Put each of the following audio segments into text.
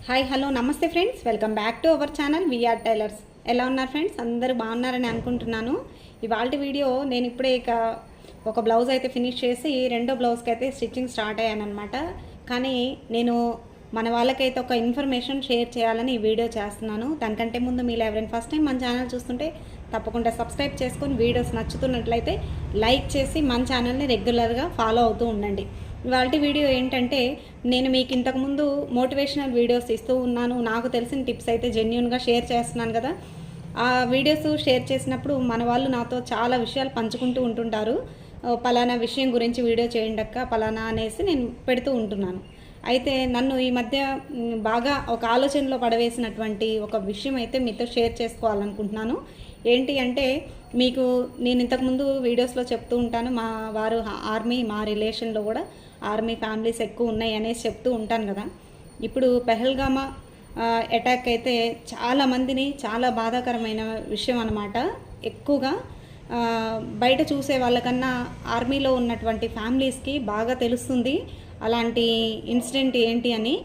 Hi hello నమస్తే friends, welcome back to our channel VR tailors. ఎలా ఉన్నారు friends? అందరూ బాగున్నారని అనుకుంటున్నాను. ఇవాళ వీడియో నేను ఇప్పుడే ఒక బ్లౌజ్ అయితే ఫినిష్ చేసి రెండో బ్లౌజ్కి అయితే స్టిచ్చింగ్ స్టార్ట్ అయ్యానమాట. కానీ నేను మన వాళ్ళకైతే ఒక ఇన్ఫర్మేషన్ షేర్ చేయాలని ఈ వీడియో చేస్తున్నాను. దానికంటే ముందు మీరు ఎవరైనా ఫస్ట్ టైం మన ఛానల్ చూస్తుంటే తప్పకుండా సబ్స్క్రైబ్ చేసుకొని వీడియోస్ నచ్చుతున్నట్లయితే లైక్ చేసి మన ఛానల్ని రెగ్యులర్గా ఫాలో అవుతూ ఉండండి. ఇవాళ వీడియో ఏంటంటే, నేను మీకు ఇంతకుముందు మోటివేషనల్ వీడియోస్ ఇస్తూ ఉన్నాను. నాకు తెలిసిన టిప్స్ అయితే జెన్యూన్గా షేర్ చేస్తున్నాను కదా. ఆ వీడియోస్ షేర్ చేసినప్పుడు మన వాళ్ళు నాతో చాలా విషయాలు పంచుకుంటూ ఉంటుంటారు. పలానా విషయం గురించి వీడియో చేయండి అక్క, పలానా అనేసి నేను పెడుతూ ఉంటున్నాను. అయితే నన్ను ఈ మధ్య బాగా ఒక ఆలోచనలో పడవేసినటువంటి ఒక విషయం అయితే మీతో షేర్ చేసుకోవాలనుకుంటున్నాను. ఏంటి అంటే, మీకు నేను ఇంతకుముందు వీడియోస్లో చెప్తూ ఉంటాను, మా వారు ఆర్మీ, మా రిలేషన్లో కూడా ఆర్మీ ఫ్యామిలీస్ ఎక్కువ ఉన్నాయి అనేసి చెప్తూ ఉంటాను కదా. ఇప్పుడు పెహల్గామా అటాక్ అయితే చాలామందిని చాలా బాధాకరమైన విషయం అన్నమాట. ఎక్కువగా బయట చూసే వాళ్ళకన్నా ఆర్మీలో ఉన్నటువంటి ఫ్యామిలీస్కి బాగా తెలుస్తుంది అలాంటి ఇన్సిడెంట్ ఏంటి అని.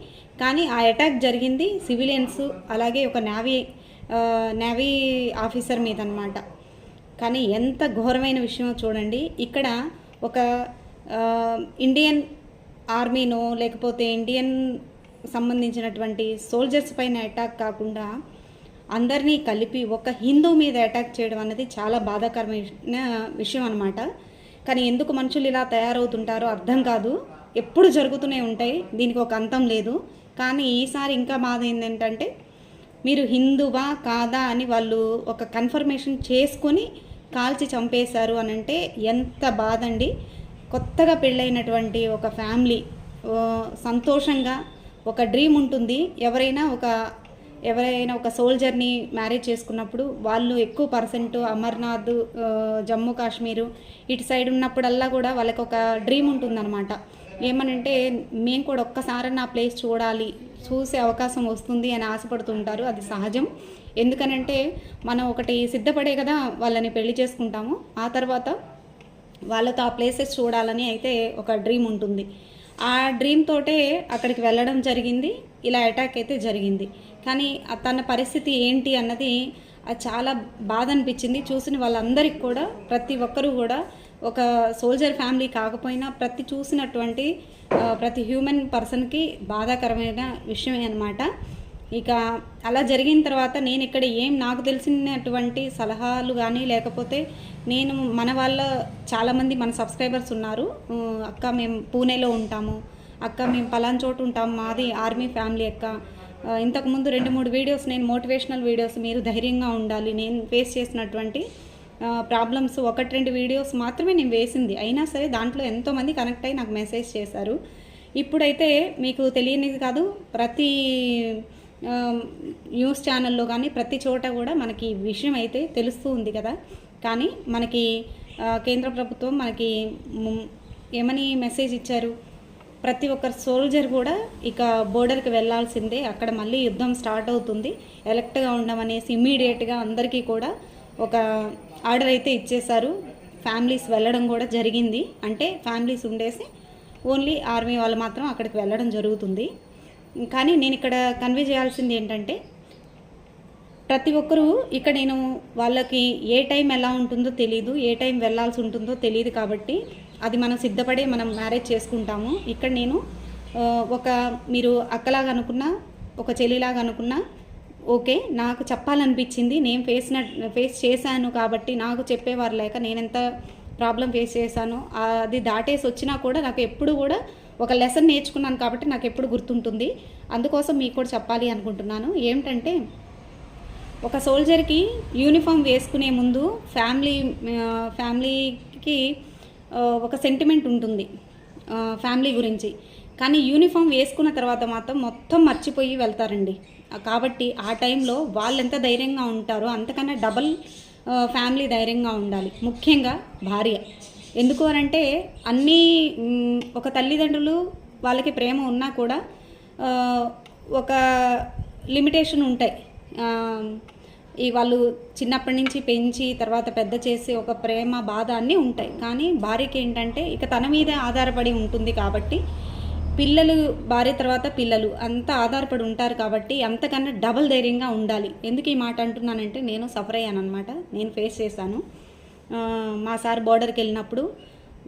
కానీ ఆ అటాక్ జరిగింది సివిలియన్స్, అలాగే ఒక నేవీ ఆఫీసర్ మీద అన్నమాట. కానీ ఎంత ఘోరమైన విషయమో చూడండి. ఇక్కడ ఒక ఇండియన్ ఆర్మీనో లేకపోతే ఇండియన్ సంబంధించినటువంటి సోల్జర్స్ పైన అటాక్ కాకుండా అందరినీ కలిపి ఒక హిందూ మీద అటాక్ చేయడం అనేది చాలా బాధాకరమైన విషయం అన్నమాట. కానీ ఎందుకు మనుషులు ఇలా తయారవుతుంటారో అర్థం కాదు. ఎప్పుడు జరుగుతూనే ఉంటాయి, దీనికి ఒక అంతం లేదు. కానీ ఈసారి ఇంకా బాధ ఏంటంటే, మీరు హిందువా కాదా అని వాళ్ళు ఒక కన్ఫర్మేషన్ చేసుకొని కాల్చి చంపేశారు అని అంటే ఎంత బాధ అండి. కొత్తగా పెళ్ళైనటువంటి ఒక ఫ్యామిలీ సంతోషంగా, ఒక డ్రీమ్ ఉంటుంది. ఎవరైనా ఒక సోల్జర్ని మ్యారేజ్ చేసుకున్నప్పుడు వాళ్ళు ఎక్కువ పర్సెంట్ అమర్నాథ్, జమ్మూ కాశ్మీరు ఇటు సైడ్ ఉన్నప్పుడల్లా కూడా వాళ్ళకి ఒక డ్రీమ్ ఉంటుందన్నమాట. ఏమనంటే, మేము కూడా ఒక్కసారి నా ప్లేస్ చూసే అవకాశం వస్తుంది అని ఆశపడుతుంటారు. అది సహజం. ఎందుకనంటే, మనం ఒకటి సిద్ధపడే కదా వాళ్ళని పెళ్లి చేసుకుంటాము. ఆ తర్వాత వాళ్ళతో ఆ ప్లేసెస్ చూడాలని అయితే ఒక డ్రీమ్ ఉంటుంది. ఆ డ్రీమ్ తోటే అక్కడికి వెళ్ళడం జరిగింది. ఇలా అటాక్ అయితే జరిగింది. కానీ తన పరిస్థితి ఏంటి అన్నది చాలా బాధ అనిపించింది. చూసిన వాళ్ళందరికీ కూడా, ప్రతి ఒక్కరూ కూడా, ఒక సోల్జర్ ఫ్యామిలీ కాకపోయినా చూసినటువంటి ప్రతి హ్యూమన్ పర్సన్కి బాధాకరమైన విషయమే అన్నమాట. ఇక అలా జరిగిన తర్వాత నేను ఇక్కడ నాకు తెలిసినటువంటి సలహాలు కానీ, లేకపోతే నేను మన చాలామంది మన సబ్స్క్రైబర్స్ ఉన్నారు. అక్క మేము పూణేలో ఉంటాము, అక్క మేము పలానా చోటు ఉంటాము, మాది ఆర్మీ ఫ్యామిలీ అక్క. ఇంతకుముందు 2-3 వీడియోస్ నేను మోటివేషనల్ వీడియోస్, మీరు ధైర్యంగా ఉండాలి, నేను ఫేస్ చేసినటువంటి ప్రాబ్లమ్స్ 1-2 వీడియోస్ మాత్రమే నేను వేసింది. అయినా సరే దాంట్లో ఎంతోమంది కనెక్ట్ అయ్యి నాకు మెసేజ్ చేశారు. ఇప్పుడైతే మీకు తెలియనిది కాదు, ప్రతి న్యూస్ ఛానల్లో కానీ ప్రతి చోట కూడా మనకి విషయం అయితే తెలుస్తూ ఉంది కదా. కానీ మనకి కేంద్ర ప్రభుత్వం మనకి ఏమని మెసేజ్ ఇచ్చారు, ప్రతి ఒక్క సోల్జర్ కూడా ఇక బోర్డర్కి వెళ్ళాల్సిందే, అక్కడ మళ్ళీ యుద్ధం స్టార్ట్ అవుతుంది, ఎలర్ట్గా ఉండమనేసి ఇమ్మీడియట్గా అందరికీ కూడా ఒక ఆర్డర్ అయితే ఇచ్చేశారు. ఫ్యామిలీస్ వెళ్ళడం కూడా జరిగింది. అంటే ఫ్యామిలీస్ ఉండేసి ఓన్లీ ఆర్మీ వాళ్ళు మాత్రం అక్కడికి వెళ్ళడం జరుగుతుంది. కానీ నేను ఇక్కడ కన్వే చేయాల్సింది ఏంటంటే, ప్రతి ఒక్కరూ ఇక్కడ నేను వాళ్ళకి ఏ టైం ఎలా ఉంటుందో తెలియదు, ఏ టైం వెళ్ళాల్సి ఉంటుందో తెలియదు. కాబట్టి అది మనం సిద్ధపడే మనం మ్యారేజ్ చేసుకుంటాము. ఇక్కడ నేను మీరు అక్కలాగా అనుకున్నా, ఒక చెల్లిలాగా అనుకున్నా ఓకే, నాకు చెప్పాలనిపించింది, నేను ఫేస్ చేశాను కాబట్టి, నాకు చెప్పేవారు లేక నేనెంత ప్రాబ్లం ఫేస్ చేశాను, అది దాటేసి వచ్చినా కూడా నాకు ఎప్పుడు కూడా ఒక లెసన్ నేర్చుకున్నాను కాబట్టి నాకు ఎప్పుడు గుర్తుంటుంది. అందుకోసం మీకు కూడా చెప్పాలి అనుకుంటున్నాను. ఏమిటంటే, ఒక సోల్జర్కి యూనిఫామ్ వేసుకునే ముందు ఫ్యామిలీకి ఒక సెంటిమెంట్ ఉంటుంది ఫ్యామిలీ గురించి. కానీ యూనిఫామ్ వేసుకున్న తర్వాత మాత్రం మొత్తం మర్చిపోయి వెళ్తారండి. కాబట్టి ఆ టైంలో వాళ్ళు ఎంత ధైర్యంగా ఉంటారో అంతకన్నా డబల్ ఫ్యామిలీ ధైర్యంగా ఉండాలి, ముఖ్యంగా భార్య. ఎందుకు అనంటే, ఒక తల్లిదండ్రులు వాళ్ళకి ప్రేమ ఉన్నా కూడా ఒక లిమిటేషన్ ఉంటాయి. వాళ్ళు చిన్నప్పటి నుంచి పెంచి తర్వాత పెద్ద చేసి ఒక ప్రేమ బాధ అన్నీ ఉంటాయి. కానీ భార్యకి ఏంటంటే ఇక తన మీదే ఆధారపడి ఉంటుంది. కాబట్టి పిల్లలు, భార్య తర్వాత పిల్లలు అంతా ఆధారపడి ఉంటారు కాబట్టి అంతకన్నా డబల్ ధైర్యంగా ఉండాలి. ఎందుకు ఈ మాట అంటున్నానంటే నేను సఫర్ అయ్యాను అనమాట. నేను ఫేస్ చేశాను. మా సార్ బోర్డర్కి వెళ్ళినప్పుడు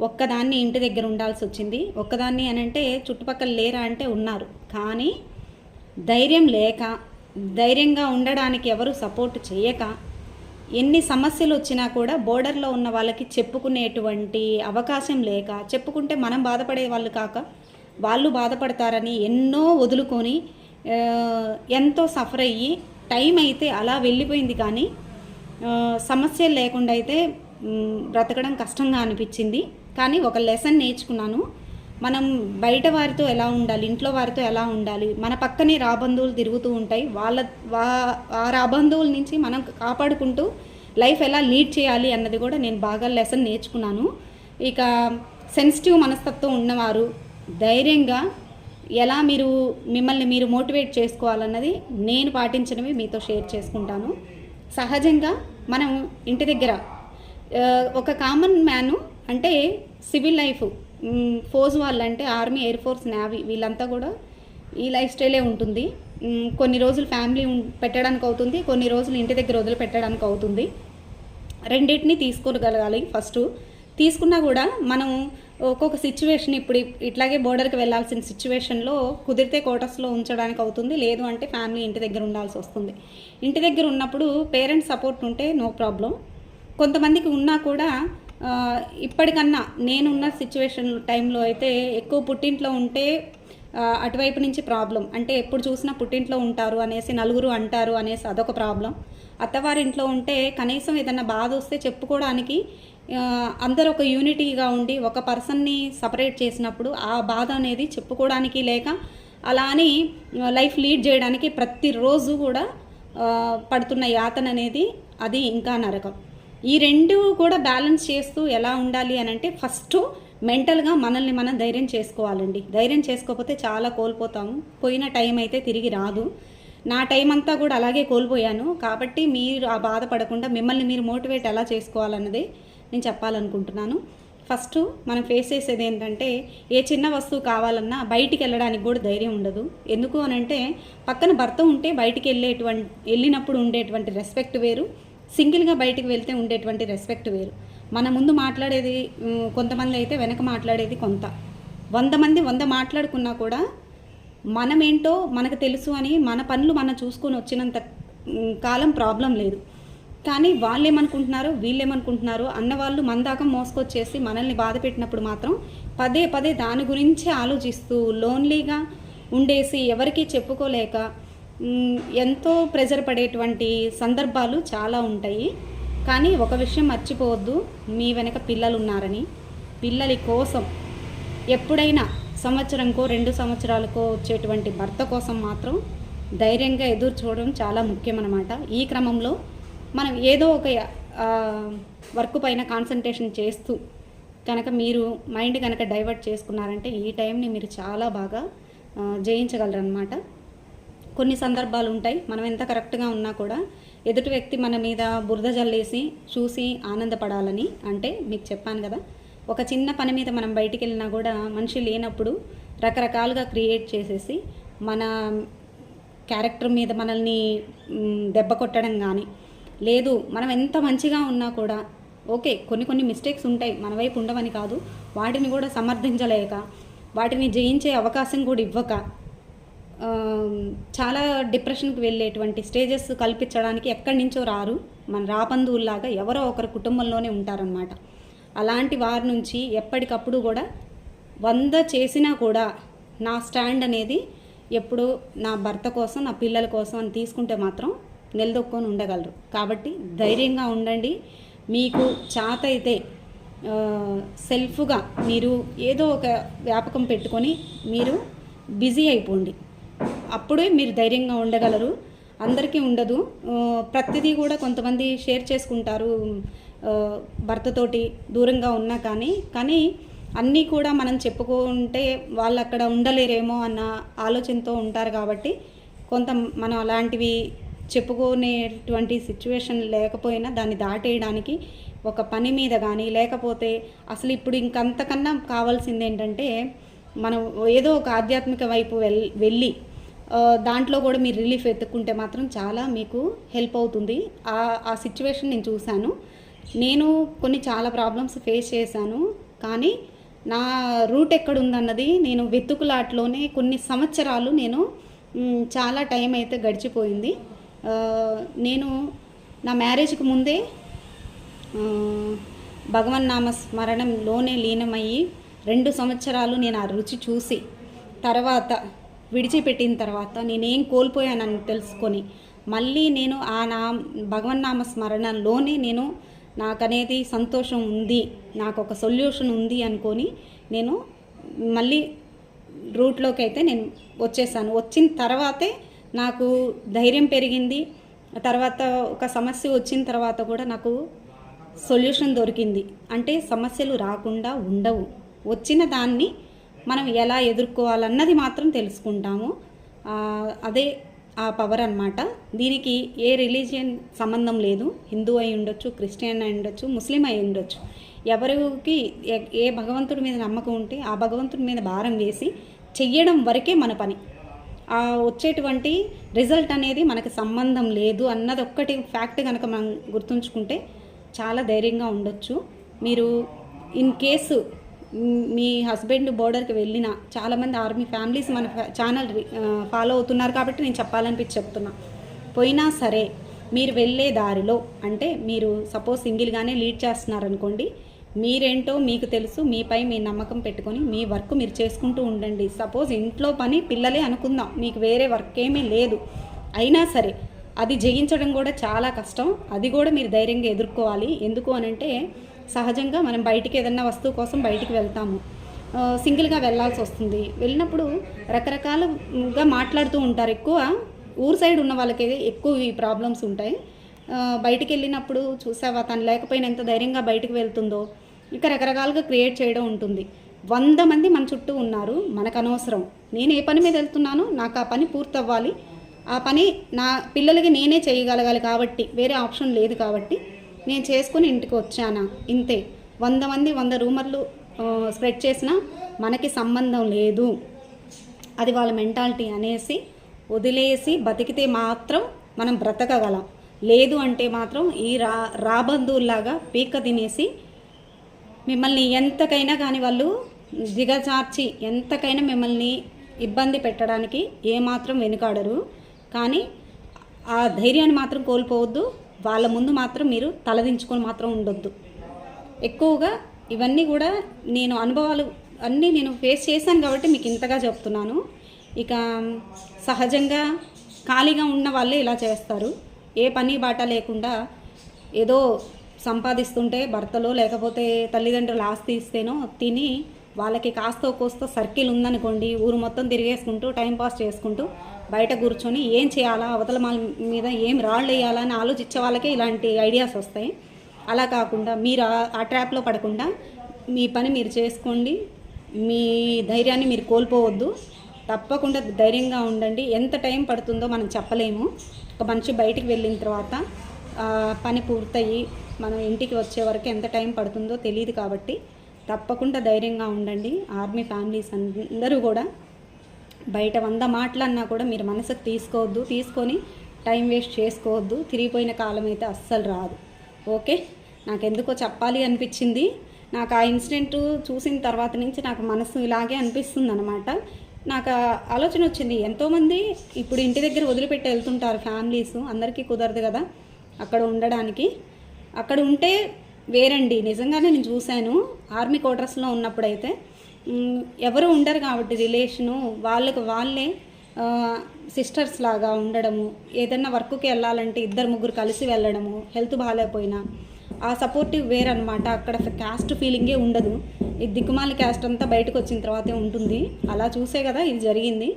ఒక్కదాన్ని ఇంటి దగ్గర ఉండాల్సి వచ్చింది. ఒక్కదాన్ని అని అంటే చుట్టుపక్కల లేరా అంటే ఉన్నారు, కానీ ధైర్యం లేక, ధైర్యంగా ఉండడానికి ఎవరు సపోర్ట్ చేయక, ఎన్ని సమస్యలు వచ్చినా కూడా బోర్డర్లో ఉన్న వాళ్ళకి చెప్పుకునేటువంటి అవకాశం లేక, చెప్పుకుంటే మనం బాధపడే వాళ్ళు కాక వాళ్ళు బాధపడతారని ఎన్నో వదులుకొని ఎంతో సఫర్ అయ్యి టైం అయితే అలా వెళ్ళిపోయింది. కానీ సమస్యలు లేకుండా అయితే బ్రతకడం కష్టంగా అనిపించింది. కానీ ఒక లెసన్ నేర్చుకున్నాను. మనం బయట వారితో ఎలా ఉండాలి, ఇంట్లో వారితో ఎలా ఉండాలి, మన పక్కనే రాబంధువులు తిరుగుతూ ఉంటాయి, ఆ రాబంధువుల నుంచి మనం కాపాడుకుంటూ లైఫ్ ఎలా లీడ్ చేయాలి అన్నది కూడా నేను బాగా లెసన్ నేర్చుకున్నాను. ఇక సెన్సిటివ్ మనస్తత్వం ఉన్నవారు ధైర్యంగా ఎలా మిమ్మల్ని మీరు మోటివేట్ చేసుకోవాలన్నది నేను పాటించినవి మీతో షేర్ చేసుకుంటాను. సహజంగా మనం ఇంటి దగ్గర ఒక కామన్ మ్యాను అంటే సివిల్ లైఫ్, ఫోర్స్ వాళ్ళంటే ఆర్మీ, ఎయిర్ ఫోర్స్, నేవీ వీళ్ళంతా కూడా ఈ లైఫ్ స్టైలే ఉంటుంది. కొన్ని రోజులు ఫ్యామిలీ పెట్టడానికి అవుతుంది, కొన్ని రోజులు ఇంటి దగ్గర వదిలి పెట్టడానికి అవుతుంది. రెండింటిని తీసుకోగలగాలి. ఫస్ట్ తీసుకున్నా కూడా మనం ఒక్కొక్క సిచ్యువేషన్, ఇప్పుడు ఇట్లాగే బోర్డర్కి వెళ్ళాల్సిన సిచ్యువేషన్లో కుదిరితే క్వార్టర్స్లో ఉంచడానికి అవుతుంది, లేదు అంటే ఫ్యామిలీ ఇంటి దగ్గర ఉండాల్సి వస్తుంది. ఇంటి దగ్గర ఉన్నప్పుడు పేరెంట్స్ సపోర్ట్ ఉంటే నో ప్రాబ్లం. కొంతమందికి ఉన్నా కూడా ఇప్పటికన్నా నేనున్న సిచ్యువేషన్ టైంలో అయితే ఎక్కువ పుట్టింట్లో ఉంటే అటువైపు నుంచి ప్రాబ్లం, అంటే ఎప్పుడు చూసినా పుట్టింట్లో ఉంటారు అనేసి నలుగురు అంటారు అనేసి అదొక ప్రాబ్లం. అత్తవారింట్లో ఉంటే కనీసం ఏదన్నా బాధ వస్తే చెప్పుకోవడానికి అందరూ ఒక యూనిటీగా ఉండి ఒక పర్సన్ని సపరేట్ చేసినప్పుడు ఆ బాధ అనేది చెప్పుకోవడానికి లేక, అలా అని లైఫ్ లీడ్ చేయడానికి ప్రతిరోజు కూడా పడుతున్న యాతన అనేది అది ఇంకా నరకం. ఈ రెండు కూడా బ్యాలెన్స్ చేస్తూ ఎలా ఉండాలి అని అంటే ఫస్ట్ మెంటల్గా మనల్ని మనం ధైర్యం చేసుకోవాలండి. ధైర్యం చేసుకోకపోతే చాలా కోల్పోతాము. పోయిన టైం అయితే తిరిగి రాదు. నా టైం అంతా కూడా అలాగే కోల్పోయాను. కాబట్టి మీరు ఆ బాధపడకుండా మిమ్మల్ని మీరు మోటివేట్ ఎలా చేసుకోవాలన్నదే నేను చెప్పాలనుకుంటున్నాను. ఫస్ట్ మనం ఫేస్ చేసేది ఏంటంటే ఏ చిన్న వస్తువు కావాలన్నా బయటికి వెళ్ళడానికి కూడా ధైర్యం ఉండదు. ఎందుకు అని అంటే పక్కన భర్త ఉంటే బయటికి వెళ్ళినప్పుడు ఉండేటువంటి రెస్పెక్ట్ వేరు, సింగిల్గా బయటికి వెళ్తే ఉండేటువంటి రెస్పెక్ట్ వేరు. మన ముందు మాట్లాడేది కొంతమంది అయితే వెనక మాట్లాడేది కొంత. 100 మంది 100 మాట్లాడుకున్నా కూడా మనమేంటో మనకు తెలుసు అని మన పనులు మనం చూసుకొని వచ్చినంత కాలం ప్రాబ్లం లేదు. కానీ వాళ్ళేమనుకుంటున్నారో వీళ్ళేమనుకుంటున్నారో అన్నవాళ్ళు మన దాకా మోసుకొచ్చేసి మనల్ని బాధ పెట్టినప్పుడు మాత్రం పదే పదే దాని గురించి ఆలోచిస్తూ లోన్లీగా ఉండేసి ఎవరికీ చెప్పుకోలేక ఎంతో ప్రెజర్ పడేటువంటి సందర్భాలు చాలా ఉంటాయి. కానీ ఒక విషయం మర్చిపోవద్దు, మీ వెనక పిల్లలు ఉన్నారని. పిల్లల కోసం ఎప్పుడైనా సంవత్సరంకో 2 సంవత్సరాలకో వచ్చేటువంటి భర్త కోసం మాత్రం ధైర్యంగా ఎదురు చూడడం చాలా ముఖ్యమన్నమాట. ఈ క్రమంలో మనం ఏదో ఒక వర్క్ పైన కాన్సన్ట్రేషన్ చేస్తూ కనుక మీరు మైండ్ కనుక డైవర్ట్ చేసుకున్నారంటే ఈ టైంని మీరు చాలా బాగా జయించగలరన్నమాట. కొన్ని సందర్భాలు ఉంటాయి, మనం ఎంత కరెక్ట్గా ఉన్నా కూడా ఎదుటి వ్యక్తి మన మీద బురద జల్లేసి చూసి ఆనందపడాలని. అంటే మీకు చెప్పాను కదా, ఒక చిన్న పని మీద మనం బయటికి వెళ్ళినా కూడా మనిషి లేనప్పుడు రకరకాలుగా క్రియేట్ చేసేసి మన క్యారెక్టర్ మీద మనల్ని దెబ్బ కొట్టడం కానీ, లేదు మనం ఎంత మంచిగా ఉన్నా కూడా ఓకే కొన్ని మిస్టేక్స్ ఉంటాయి, మన వైపు ఉండవని కాదు, వాటిని కూడా సమర్థించలేక వాటిని జయించే అవకాశం కూడా ఇవ్వక చాలా డిప్రెషన్కి వెళ్ళేటువంటి స్టేజెస్ కల్పించడానికి ఎక్కడి నుంచో రారు, మన రాబంధువుల్లాగా ఎవరో ఒకరు కుటుంబంలోనే ఉంటారనమాట. అలాంటి వారి నుంచి ఎప్పటికప్పుడు కూడా 100 చేసినా కూడా నా స్టాండ్ అనేది ఎప్పుడు నా భర్త కోసం, నా పిల్లల కోసం అని తీసుకుంటే మాత్రం నిలదొక్కొని ఉండగలరు. కాబట్టి ధైర్యంగా ఉండండి. మీకు చేత అయితే సెల్ఫ్గా మీరు ఏదో ఒక వ్యాపకం పెట్టుకొని మీరు బిజీ అయిపోండి, అప్పుడే మీరు ధైర్యంగా ఉండగలరు. అందరికీ ఉండదు. ప్రతిదీ కూడా కొంతమంది షేర్ చేసుకుంటారు భర్తతోటి దూరంగా ఉన్నా కానీ అన్నీ కూడా మనం చెప్పుకుంటే వాళ్ళు అక్కడ ఉండలేరేమో అన్న ఆలోచనతో ఉంటారు. కాబట్టి మనం అలాంటివి చెప్పుకునేటువంటి సిచ్యువేషన్ లేకపోయినా దాన్ని దాటేయడానికి ఒక పని మీద కానీ, లేకపోతే అసలు ఇప్పుడు ఇంకంతకన్నా కావాల్సింది ఏంటంటే మనం ఏదో ఒక ఆధ్యాత్మిక వైపు వెళ్ళి దాంట్లో కూడా మీరు రిలీఫ్ వెతుక్కుంటే మాత్రం చాలా మీకు హెల్ప్ అవుతుంది. ఆ సిచ్యువేషన్ నేను చూశాను. నేను చాలా ప్రాబ్లమ్స్ ఫేస్ చేశాను. కానీ నా రూట్ ఎక్కడుందన్నది నేను వెతుకులాట్లోనే కొన్ని సంవత్సరాలు చాలా టైం అయితే గడిచిపోయింది. నేను నా మ్యారేజ్కి ముందే భగవన్నామ స్మరణంలోనే లీనమయ్యి 2 సంవత్సరాలు నేను ఆ రుచి చూసి తర్వాత విడిచిపెట్టిన తర్వాత నేనేం కోల్పోయానని తెలుసుకొని మళ్ళీ నేను భగవన్నామ స్మరణలోనే నాకనేది సంతోషం ఉంది, నాకు ఒక సొల్యూషన్ ఉంది అనుకొని నేను మళ్ళీ రూట్లోకి అయితే నేను వచ్చేసాను. వచ్చిన తర్వాతే నాకు ధైర్యం పెరిగింది. తర్వాత ఒక సమస్య వచ్చిన తర్వాత కూడా నాకు సొల్యూషన్ దొరికింది. అంటే సమస్యలు రాకుండా ఉండవు, వచ్చిన దాన్ని మనం ఎలా ఎదుర్కోవాలన్నది మాత్రం తెలుసుకుంటాము. అదే ఆ పవర్ అన్నమాట. దీనికి ఏ రిలీజియన్ సంబంధం లేదు. హిందూ అయి ఉండొచ్చు, క్రిస్టియన్ అయి ఉండొచ్చు, ముస్లిం అయి ఉండొచ్చు. ఎవరికి ఏ భగవంతుడి మీద నమ్మకం ఉంటే ఆ భగవంతుడి మీద భారం వేసి చెయ్యడం వరకే మన పని. వచ్చేటువంటి రిజల్ట్ అనేది మనకు సంబంధం లేదు అన్నది ఒక్కటి ఫ్యాక్ట్ కనుక మనం గుర్తుంచుకుంటే చాలా ధైర్యంగా ఉండొచ్చు. మీరు ఇన్ కేసు మీ హస్బెండ్ బోర్డర్కి వెళ్ళిన చాలామంది ఆర్మీ ఫ్యామిలీస్ మన ఛానల్ ఫాలో అవుతున్నారు కాబట్టి నేను చెప్పాలనిపించి చెప్తున్నా. పోయినా సరే మీరు వెళ్ళే దారిలో, అంటే మీరు సపోజ్ సింగిల్గానే లీడ్ చేస్తున్నారనుకోండి, మీరేంటో మీకు తెలుసు, మీపై మీ నమ్మకం పెట్టుకొని మీ వర్క్ మీరు చేసుకుంటూ ఉండండి. సపోజ్ ఇంట్లో పని పిల్లలే అనుకుందాం, మీకు వేరే వర్క్ ఏమీ లేదు, అయినా సరే అది జయించడం కూడా చాలా కష్టం. అది కూడా మీరు ధైర్యంగా ఎదుర్కోవాలి. ఎందుకు అనంటే సహజంగా మనం బయటికి ఏదన్నా వస్తువు కోసం బయటికి వెళ్తాము, సింగిల్గా వెళ్ళాల్సి వస్తుంది. వెళ్ళినప్పుడు రకరకాలుగా మాట్లాడుతూ ఉంటారు. ఎక్కువ ఊరు సైడ్ ఉన్న వాళ్ళకి ఎక్కువ ఈ ప్రాబ్లమ్స్ ఉంటాయి. బయటికి వెళ్ళినప్పుడు చూసావా తను లేకపోయినా ఎంత ధైర్యంగా బయటికి వెళ్తుందో, ఇంకా రకరకాలుగా క్రియేట్ చేయడం ఉంటుంది. 100 మంది మన చుట్టూ ఉన్నారు, మనకు అనవసరం. నేను ఏ పని మీద వెళ్తున్నానో నాకు ఆ పని పూర్తవ్వాలి, ఆ పని నా పిల్లలకి నేనే చేయగలగాలి కాబట్టి వేరే ఆప్షన్ లేదు కాబట్టి నేను చేసుకుని ఇంటికి వచ్చానా, ఇంతే. 100 మంది 100 రూమర్లు స్ప్రెడ్ చేసినా మనకి సంబంధం లేదు, అది వాళ్ళ మెంటాలిటీ అనేసి వదిలేసి బతికితే మాత్రం మనం బ్రతకగలం. లేదు అంటే మాత్రం ఈ రాబంధువుల్లాగా పీక తినేసి మిమ్మల్ని ఎంతకైనా కానీ వాళ్ళు దిగజార్చి ఎంతకైనా మిమ్మల్ని ఇబ్బంది పెట్టడానికి ఏమాత్రం వెనుకాడరు. కానీ ఆ ధైర్యాన్ని మాత్రం కోల్పోవద్దు. వాళ్ళ ముందు మాత్రం మీరు తలదించుకొని మాత్రం ఉండొద్దు. ఎక్కువగా ఇవన్నీ కూడా నేను అనుభవాలు అన్నీ నేను ఫేస్ చేశాను కాబట్టి మీకు ఇంతగా చెప్తున్నాను. ఇక సహజంగా ఖాళీగా ఉన్న వాళ్ళే ఇలా చేస్తారు. ఏ పని బాట లేకుండా ఏదో సంపాదిస్తుంటే భర్తలో లేకపోతే తల్లిదండ్రులు ఆస్తి ఇస్తేనో తిని వాళ్ళకి కాస్తో కోస్తో సర్కిల్ ఉందనుకోండి, ఊరు మొత్తం తిరిగేసుకుంటూ టైంపాస్ చేసుకుంటూ బయట కూర్చొని ఏం చేయాలా, అవతల మీద ఏం రాళ్ళు వేయాలా అని ఆలోచించే వాళ్ళకే ఇలాంటి ఐడియాస్ వస్తాయి. అలా కాకుండా మీరు ఆ ట్రాప్లో పడకుండా మీ పని మీరు చేసుకోండి. మీ ధైర్యాన్ని మీరు కోల్పోవద్దు. తప్పకుండా ధైర్యంగా ఉండండి. ఎంత టైం పడుతుందో మనం చెప్పలేము. ఒక మనిషి బయటికి వెళ్ళిన తర్వాత పని పూర్తయి మనం ఇంటికి వచ్చే వరకు ఎంత టైం పడుతుందో తెలియదు కాబట్టి తప్పకుండా ధైర్యంగా ఉండండి. ఆర్మీ ఫ్యామిలీస్ అందరూ కూడా బయట 100 మాటలన్నా కూడా మీరు మనసుకు తీసుకోవద్దు, తీసుకొని టైం వేస్ట్ చేసుకోవద్దు. తిరిగిపోయిన కాలం అయితే అస్సలు రాదు. ఓకే, నాకెందుకో చెప్పాలి అనిపించింది. నాకు ఆ ఇన్సిడెంట్ చూసిన తర్వాత నుంచి నాకు మనసు ఇలాగే అనిపిస్తుంది అనమాట. నాకు ఆలోచన వచ్చింది, ఎంతోమంది ఇప్పుడు ఇంటి దగ్గర వదిలిపెట్టి వెళ్తుంటారు ఫ్యామిలీస్, అందరికీ కుదరదు కదా అక్కడ ఉండడానికి. అక్కడ ఉంటే వేరండి, నిజంగానే నేను చూశాను. ఆర్మీ క్వార్టర్స్లో ఉన్నప్పుడైతే ఎవరు ఉండరు కాబట్టి రిలేషను వాళ్ళే సిస్టర్స్ లాగా ఉండడము, ఏదన్నా వర్క్కి వెళ్ళాలంటే 2-3 కలిసి వెళ్ళడము, హెల్త్ బాగాలేకపోయినా ఆ సపోర్టివ్ వేరనమాట. అక్కడ క్యాస్ట్ ఫీలింగే ఉండదు. ఈ దిక్కుమాలి క్యాస్ట్ అంతా బయటకు వచ్చిన తర్వాతే ఉంటుంది. అలా చూసే కదా ఇది జరిగింది,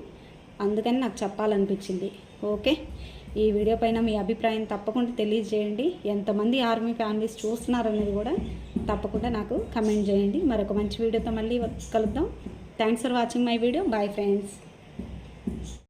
అందుకని నాకు చెప్పాలనిపించింది. ఓకే, ఈ వీడియో పైన మీ అభిప్రాయం తప్పకుండా తెలియజేయండి. ఎంతమంది ఆర్మీ ఫ్యామిలీస్ చూస్తున్నారనేది కూడా తప్పకుండా నాకు కమెంట్ చేయండి. మరొక మంచి వీడియోతో మళ్ళీ కలుద్దాం. Thanks for watching my video. Bye friends.